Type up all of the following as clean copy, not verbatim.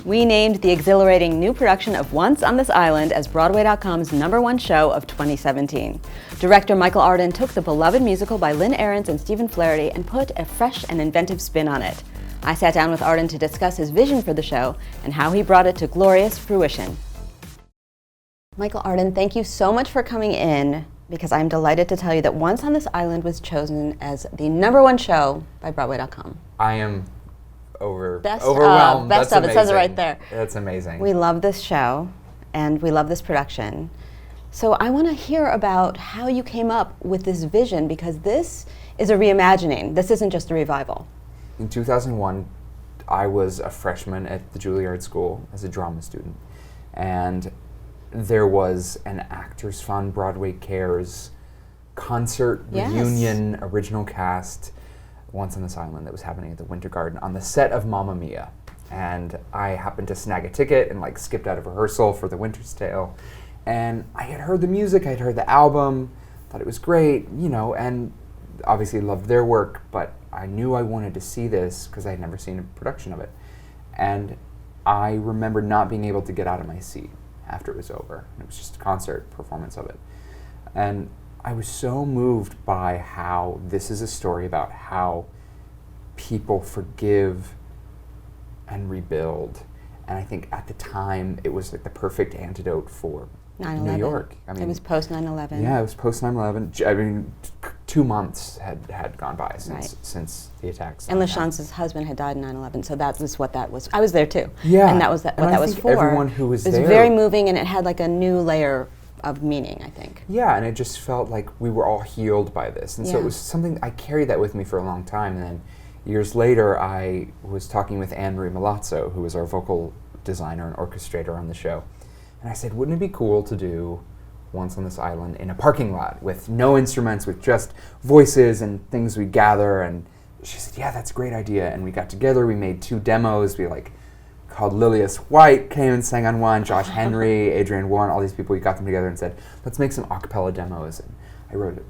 We named the exhilarating new production of Once on This Island as Broadway.com's #1 show of 2017. Director Michael Arden took the beloved musical by Lynn Ahrens and Stephen Flaherty and put a fresh and inventive spin on it. I sat down with Arden to discuss his vision for the show and how he brought it to glorious fruition. Michael Arden, thank you so much for coming in, because I'm delighted to tell you that Once on This Island was chosen as the #1 show by Broadway.com. I am overwhelmed. Best That's of, amazing. it says it right there. That's amazing. We love this show, and we love this production. So I want to hear about how you came up with this vision, because this is a reimagining. This isn't just a revival. In 2001, I was a freshman at the Juilliard School as a drama student, and there was an Actors Fund Broadway Cares concert reunion original cast Once on This Island that was happening at the Winter Garden on the set of Mamma Mia. And I happened to snag a ticket and skipped out of rehearsal for The Winter's Tale. And I had heard the music, I had heard the album, thought it was great, and obviously loved their work, but I knew I wanted to see this because I had never seen a production of it. And I remember not being able to get out of my seat after it was over. It was just a concert performance of it. And I was so moved by how this is a story about how people forgive and rebuild. And I think at the time it was the perfect antidote for 9/11. New York. It was post 9/11. Yeah, it was post 9/11. 2 months had gone by since the attacks. And LaChance's husband had died in 9/11, so that was what that was. I was there too. Yeah. And that was what that was for. Everyone who was there. It was very moving, and it had a new layer of meaning, I think. Yeah, and it just felt like we were all healed by this. And so it was something, I carried that with me for a long time. And then years later, I was talking with Anne-Marie Milazzo, who was our vocal designer and orchestrator on the show. And I said, wouldn't it be cool to do Once on This Island in a parking lot with no instruments, with just voices and things we gather? And she said, yeah, that's a great idea. And we got together, we made 2 demos. We called Lilias White, came and sang on one, Josh Henry, Adrienne Warren, all these people. We got them together and said, let's make some a cappella demos. And I wrote a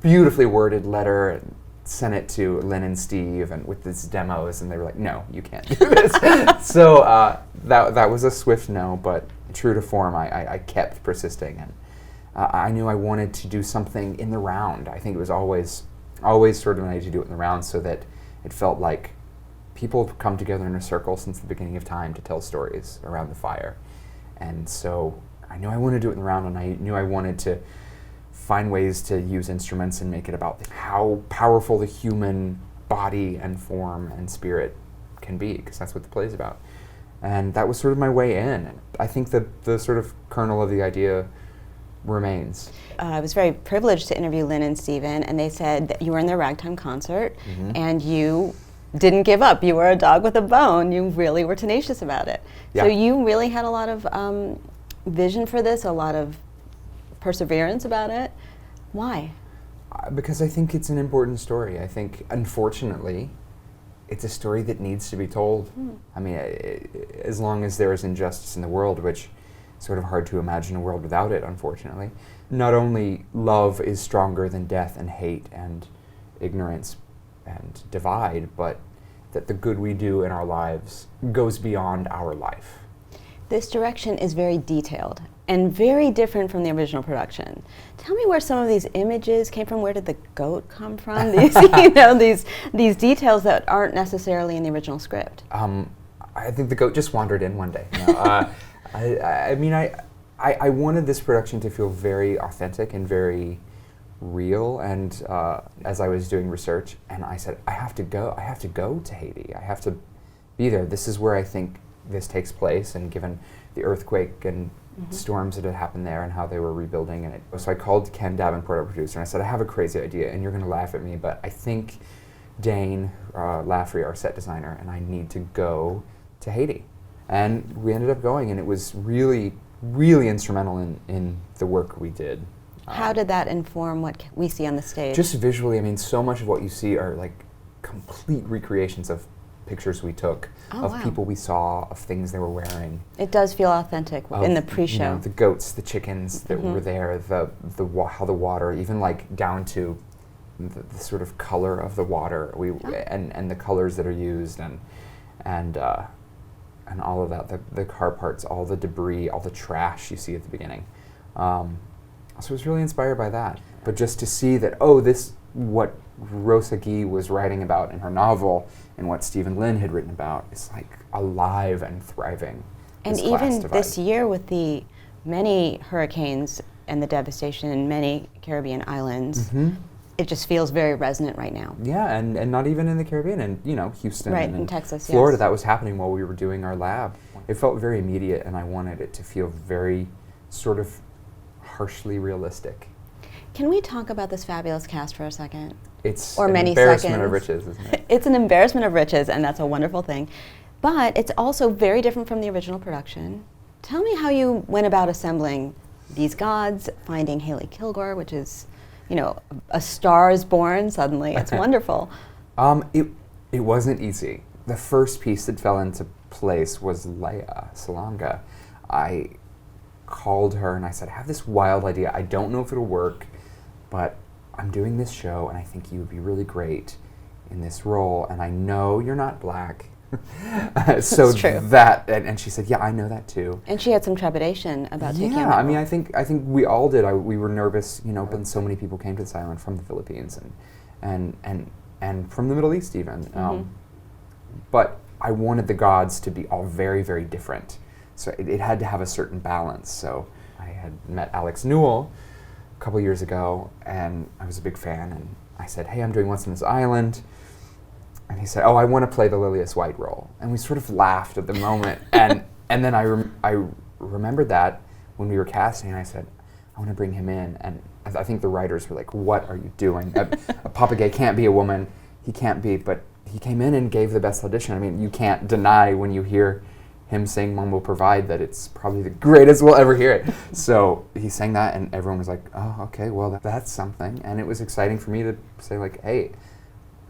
beautifully worded letter and sent it to Lynn and Steve and with these demos, and they were like, no, you can't do this. So that was a swift no, but true to form, I kept persisting. And I knew I wanted to do something in the round. I think it was always sort of an idea to do it in the round, so that it felt like people have come together in a circle since the beginning of time to tell stories around the fire. And so I knew I wanted to do it in the round, and I knew I wanted to find ways to use instruments and make it about how powerful the human body and form and spirit can be, because that's what the play's about. And that was sort of my way in. And I think the sort of kernel of the idea remains. I was very privileged to interview Lynn and Stephen, and they said that you were in their ragtime concert, and you didn't give up. You were a dog with a bone. You really were tenacious about it. Yeah. So you really had a lot of vision for this, a lot of perseverance about it. Why? Because I think it's an important story. I think, unfortunately, it's a story that needs to be told. I mean, as long as there is injustice in the world, which is sort of hard to imagine a world without it, unfortunately. Not only love is stronger than death and hate and ignorance and divide, but that the good we do in our lives goes beyond our life. This direction is very detailed and very different from the original production. Tell me where some of these images came from. Where did the goat come from? These, these details that aren't necessarily in the original script. I think the goat just wandered in one day. I wanted this production to feel very authentic and very real. And as I was doing research, and I said, I have to go to Haiti. I have to be there. This is where I think this takes place, and given the earthquake and storms that had happened there and how they were rebuilding. And so I called Ken Davenport, our producer, and I said, I have a crazy idea, and you're going to laugh at me, but I think Dane Laffrey, our set designer, and I need to go to Haiti. And we ended up going, and it was really, really instrumental in the work we did. How did that inform what we see on the stage? Just visually, I mean, so much of what you see are complete recreations of pictures we took, of people we saw, of things they were wearing. It does feel authentic in the pre-show. The goats, the chickens that were there, how the water, even down to the sort of color of the water, and the colors that are used, and and all of that, the car parts, all the debris, all the trash you see at the beginning. So I was really inspired by that. But just to see that, what Rosa Guy was writing about in her novel and what Stephen Lin had written about is like alive and thriving. And even this year with the many hurricanes and the devastation in many Caribbean islands, it just feels very resonant right now. Yeah, and not even in the Caribbean, and Houston and in Texas, Florida, yes. That was happening while we were doing our lab. It felt very immediate, and I wanted it to feel very sort of harshly realistic. Can we talk about this fabulous cast for a second? It's or an many embarrassment seconds. of riches, isn't it? It's an embarrassment of riches, and that's a wonderful thing. But it's also very different from the original production. Tell me how you went about assembling these gods, finding Haley Kilgore, which is, a star is born suddenly. It's wonderful. It wasn't easy. The first piece that fell into place was Leia Salonga. I called her and I said, I have this wild idea. I don't know if it'll work, but I'm doing this show and I think you would be really great in this role, and I know you're not black. So that's true. And she said, yeah, I know that too. And she had some trepidation about taking Yeah, that I mean, role. I think we all did. We were nervous, but so many people came to this island from the Philippines and from the Middle East even. But I wanted the gods to be all very, very different. So it had to have a certain balance. So I had met Alex Newell a couple years ago, and I was a big fan, and I said, hey, I'm doing Once on This Island. And he said, I want to play the Lilias White role. And we sort of laughed at the moment. and then I remembered that when we were casting, and I said, I want to bring him in. And I think the writers were like, what are you doing? A Papa Gay can't be a woman. He can't be. But he came in and gave the best audition. I mean, you can't deny when you hear him sing Mom Will Provide that it's probably the greatest we'll ever hear it. So he sang that, and everyone was like, oh, okay, well, that's something. And it was exciting for me to say, like, hey,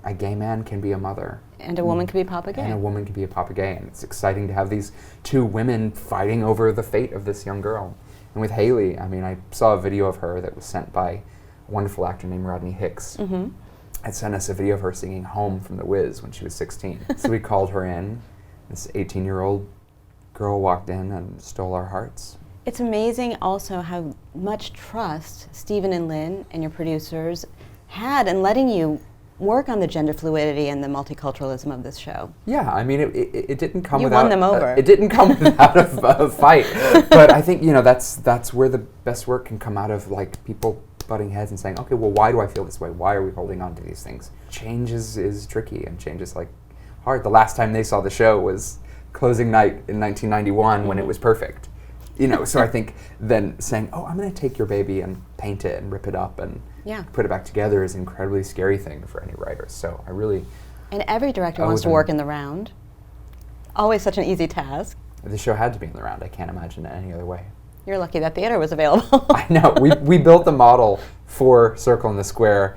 a gay man can be a mother. And a woman can be Papa Gay. And a woman can be a Papa Gay. And it's exciting to have these two women fighting over the fate of this young girl. And with Haley, I mean, I saw a video of her that was sent by a wonderful actor named Rodney Hicks. Had sent us a video of her singing Home from The Wiz when she was 16. So we called her in. This 18-year-old girl walked in and stole our hearts. It's amazing also how much trust Stephen and Lynn and your producers had in letting you work on the gender fluidity and the multiculturalism of this show. Yeah, I mean, it didn't come you without... won them over. It didn't come without a fight. But I think, that's where the best work can come out of, like, people butting heads and saying, okay, well, why do I feel this way? Why are we holding on to these things? Change is tricky, and change is, like, hard. The last time they saw the show was closing night in 1991 when it was perfect. So I think then saying, I'm going to take your baby and paint it and rip it up and put it back together is an incredibly scary thing for any writer. So I really... And every director wants to work in the round. Always such an easy task. The show had to be in the round. I can't imagine it any other way. You're lucky that theater was available. I know. We built the model for Circle in the Square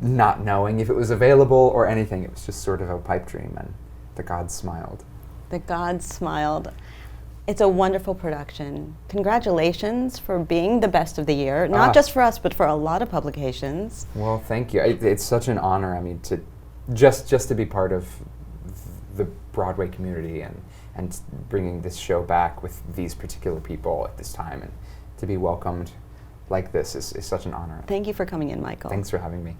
not knowing if it was available or anything. It was just sort of a pipe dream, and the gods smiled. The gods smiled. It's a wonderful production. Congratulations for being the best of the year, not just for us, but for a lot of publications. Well, thank you. It's such an honor. I mean, to just to be part of the Broadway community and bringing this show back with these particular people at this time, and to be welcomed like this is such an honor. Thank you for coming in, Michael. Thanks for having me.